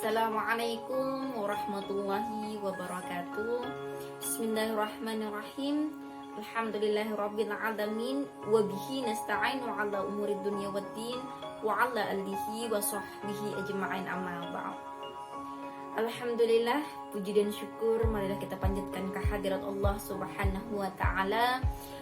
Assalamualaikum warahmatullahi wabarakatuh. Bismillahirrahmanirrahim. Alhamdulillahirabbil alamin wa bihi nasta'inu ala umurid dunya waddin wa ala alihi wa sahbihi ajma'in, amma ba'd. Alhamdulillah, puji dan syukur marilah kita panjatkan kehadirat Allah Subhanahu wa taala.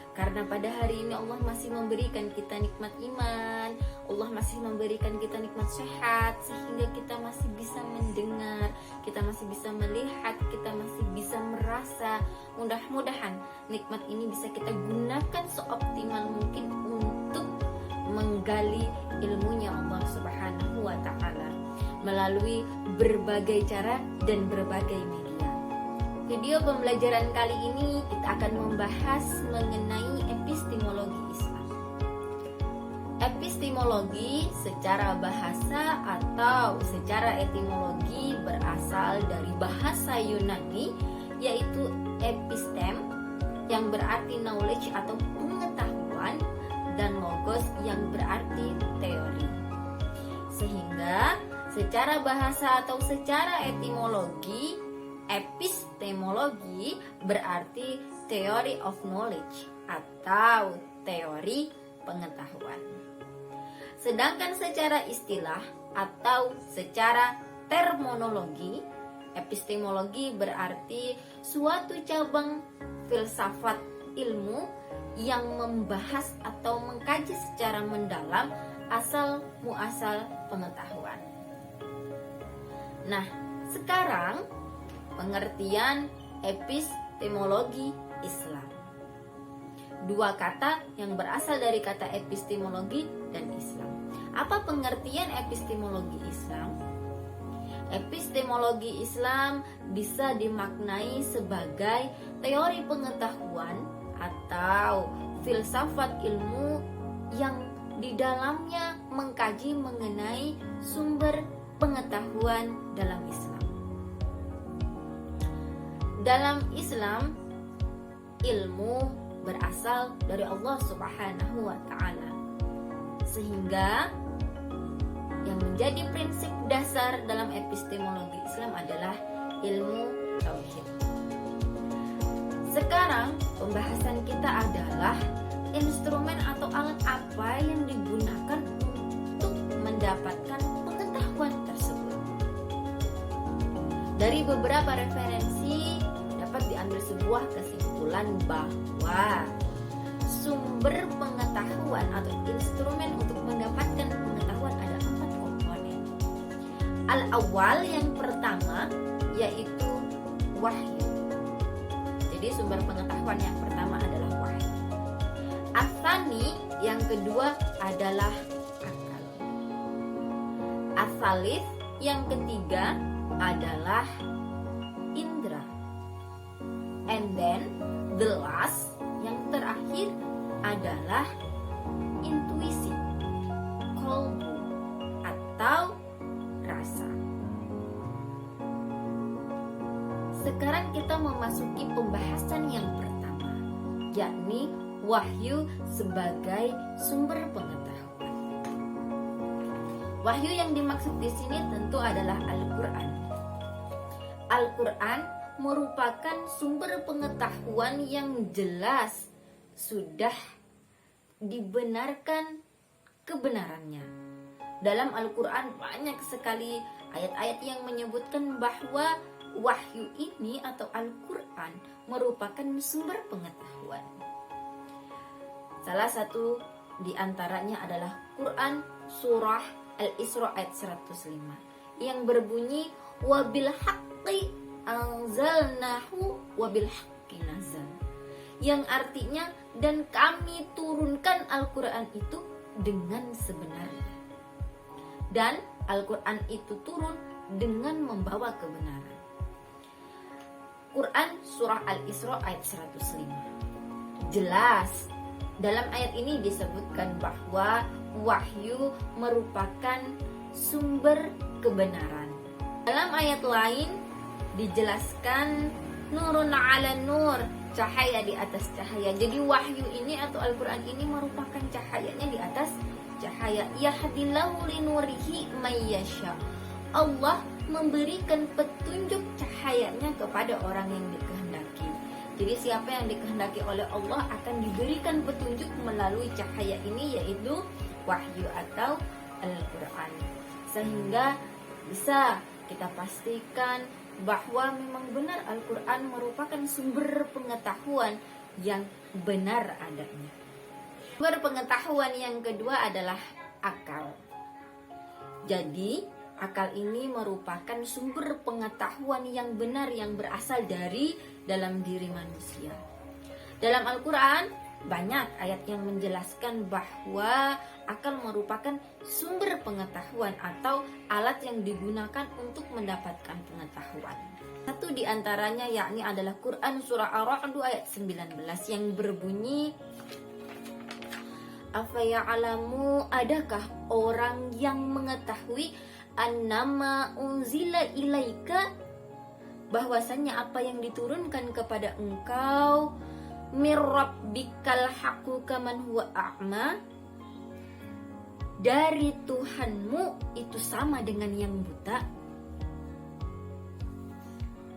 Karena pada hari ini Allah masih memberikan kita nikmat iman, Allah masih memberikan kita nikmat sehat, sehingga kita masih bisa mendengar, kita masih bisa melihat, kita masih bisa merasa. Mudah-mudahan nikmat ini bisa kita gunakan seoptimal mungkin untuk menggali ilmunya Allah Subhanahu wa ta'ala melalui berbagai cara dan berbagai media. Video pembelajaran kali ini kita akan membahas mengenai epistemologi Islam. Epistemologi secara bahasa atau secara etimologi berasal dari bahasa Yunani, yaitu epistem yang berarti knowledge atau pengetahuan, dan logos yang berarti teori. Sehingga secara bahasa atau secara etimologi, epistemologi berarti theory of knowledge atau teori pengetahuan. Sedangkan secara istilah atau secara terminologi, epistemologi berarti suatu cabang filsafat ilmu yang membahas atau mengkaji secara mendalam asal muasal pengetahuan. Nah, sekarang pengertian epistemologi Islam. Dua kata yang berasal dari kata epistemologi dan Islam. Apa pengertian epistemologi Islam? Epistemologi Islam bisa dimaknai sebagai teori pengetahuan atau filsafat ilmu yang di dalamnya mengkaji mengenai sumber pengetahuan dalam Islam. Dalam Islam, ilmu berasal dari Allah Subhanahu wa ta'ala. Sehingga yang menjadi prinsip dasar dalam epistemologi Islam adalah ilmu tauhid. Sekarang pembahasan kita adalah instrumen atau alat apa yang digunakan untuk mendapatkan pengetahuan tersebut. Dari beberapa referensi dapat diambil sebuah kesimpulan bahwa sumber pengetahuan atau instrumen untuk mendapatkan pengetahuan ada 4 komponen. Al-awwal yang pertama yaitu wahyu. Jadi sumber pengetahuan yang pertama adalah wahyu. Ats-tsani yang kedua adalah akal. Ats-tsalits yang ketiga adalah indra. And then the last yang terakhir adalah intuisi, kolbu atau rasa. Sekarang kita memasuki pembahasan yang pertama, yakni wahyu sebagai sumber pengetahuan. Wahyu yang dimaksud di sini tentu adalah Al-Quran. Al-Quran merupakan sumber pengetahuan yang jelas sudah dibenarkan kebenarannya. Dalam Al-Quran banyak sekali ayat-ayat yang menyebutkan bahwa wahyu ini atau Al-Quran merupakan sumber pengetahuan. Salah satu di antaranya adalah Quran surah Al-Isra ayat 105 yang berbunyi wabil haqqi anzalnahu wabil haqqi nazal, yang artinya dan kami turunkan Al-Quran itu dengan sebenarnya, dan Al-Quran itu turun dengan membawa kebenaran. Quran surah Al-Isra ayat 105. Jelas dalam ayat ini disebutkan bahwa wahyu merupakan sumber kebenaran. Dalam ayat lain dijelaskan nurun ala nur, cahaya di atas cahaya. Jadi wahyu ini atau Al-Quran ini merupakan cahayanya di atas cahaya. Yahdillahu linurihi may yasha. Allah memberikan petunjuk cahayanya kepada orang yang dikehendaki. Jadi siapa yang dikehendaki oleh Allah akan diberikan petunjuk melalui cahaya ini, yaitu wahyu atau Al-Quran. Sehingga bisa kita pastikan bahwa memang benar Al-Quran merupakan sumber pengetahuan yang benar adanya. Sumber pengetahuan yang kedua adalah akal. Jadi akal ini merupakan sumber pengetahuan yang benar yang berasal dari dalam diri manusia. Dalam Al-Quran banyak ayat yang menjelaskan bahwa akal merupakan sumber pengetahuan atau alat yang digunakan untuk mendapatkan pengetahuan. Satu di antaranya yakni adalah Quran surah Ar-Ra'd ayat 19 yang berbunyi, "Afaya'lamu, adakah orang yang mengetahui annama unzila ilaika, bahwasannya apa yang diturunkan kepada engkau mir rabbikal haqqu kaman huwa a'ma, dari Tuhanmu itu sama dengan yang buta.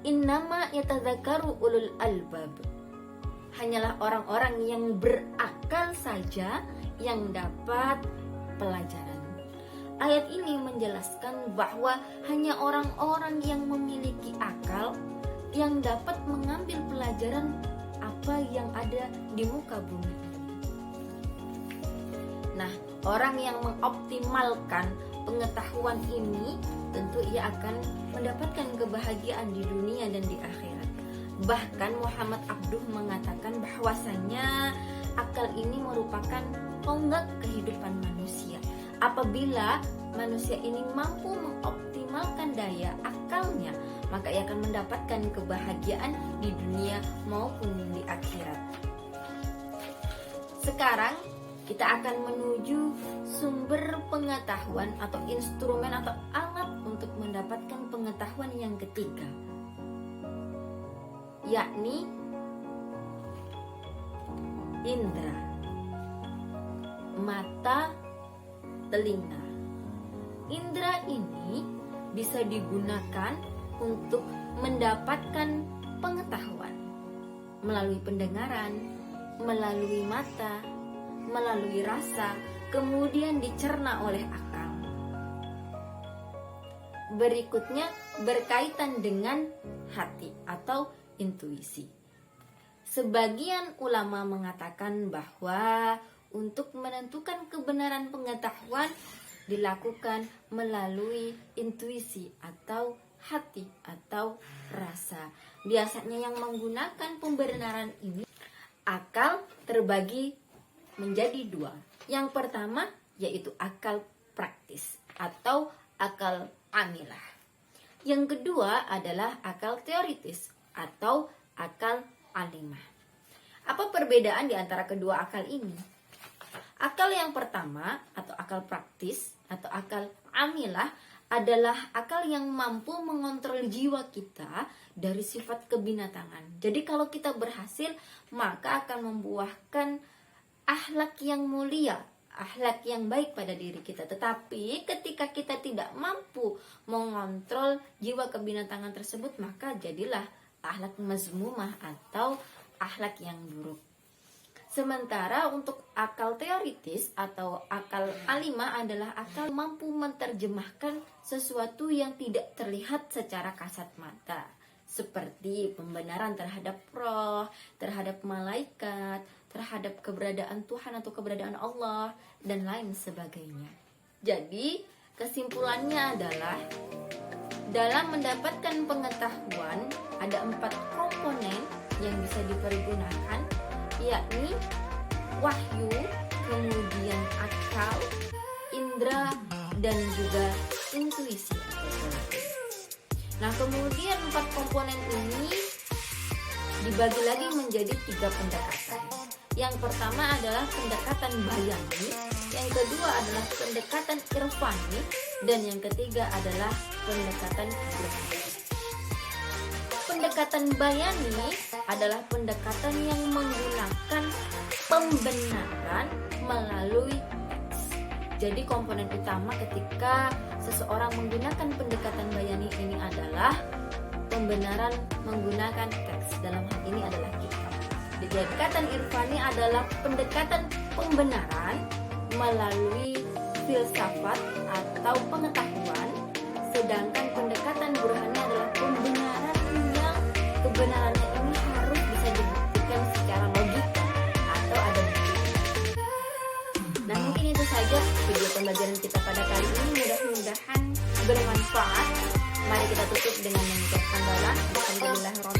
Innama yatadzakaru ulul albab, hanyalah orang-orang yang berakal saja yang dapat pelajaran." Ayat ini menjelaskan bahwa hanya orang-orang yang memiliki akal yang dapat mengambil pelajaran apa yang ada di muka bumi ini. Nah, orang yang mengoptimalkan pengetahuan ini tentu ia akan mendapatkan kebahagiaan di dunia dan di akhirat. Bahkan Muhammad Abduh mengatakan bahwasannya akal ini merupakan tonggak kehidupan manusia. Apabila manusia ini mampu mengoptimalkan daya akalnya, maka ia akan mendapatkan kebahagiaan di dunia maupun di akhirat. Sekarang kita akan menuju sumber pengetahuan atau instrumen atau alat untuk mendapatkan pengetahuan yang ketiga, yakni indera, mata, telinga. Indera ini bisa digunakan untuk mendapatkan pengetahuan melalui pendengaran, melalui mata, melalui rasa, kemudian dicerna oleh akal. Berikutnya berkaitan dengan hati atau intuisi. Sebagian ulama mengatakan bahwa untuk menentukan kebenaran pengetahuan dilakukan melalui intuisi atau hati atau rasa. Biasanya yang menggunakan pembenaran ini, akal terbagi menjadi dua. Yang pertama yaitu akal praktis atau akal amilah. Yang kedua adalah akal teoritis atau akal alimah. Apa perbedaan di antara kedua akal ini? Akal yang pertama atau akal praktis atau akal amilah adalah akal yang mampu mengontrol jiwa kita dari sifat kebinatangan. Jadi kalau kita berhasil, maka akan membuahkan akhlak yang mulia, akhlak yang baik pada diri kita. Tetapi ketika kita tidak mampu mengontrol jiwa kebinatangan tersebut, maka jadilah akhlak mazmumah atau akhlak yang buruk. Sementara untuk akal teoritis atau akal alimah adalah akal mampu menerjemahkan sesuatu yang tidak terlihat secara kasat mata, seperti pembenaran terhadap roh, terhadap malaikat, terhadap keberadaan Tuhan atau keberadaan Allah, dan lain sebagainya. Jadi kesimpulannya adalah dalam mendapatkan pengetahuan ada 4 komponen yang bisa dipergunakan, yakni wahyu, kemudian akal, indera, dan juga intuisi. Nah, kemudian 4 komponen ini dibagi lagi menjadi 3 pendekatan. Yang pertama adalah pendekatan bayani, yang kedua adalah pendekatan irfani, dan yang ketiga adalah pendekatan hidrografi. Pendekatan bayani adalah pendekatan yang menggunakan pembenaran melalui teks. Jadi komponen utama ketika seseorang menggunakan pendekatan bayani ini adalah pembenaran menggunakan teks, dalam hal ini adalah kitab. Pendekatan irfani adalah pendekatan pembenaran melalui filsafat atau pengetahuan, sedangkan pendekatan burhani adalah pembenaran yang kebenarannya ini harus bisa dibuktikan secara logika atau ada bukti. Nah, mungkin itu saja video pembelajaran kita pada kali ini, mudah-mudahan bermanfaat. Mari kita tutup dengan mengucapkan doa. Alhamdulillah.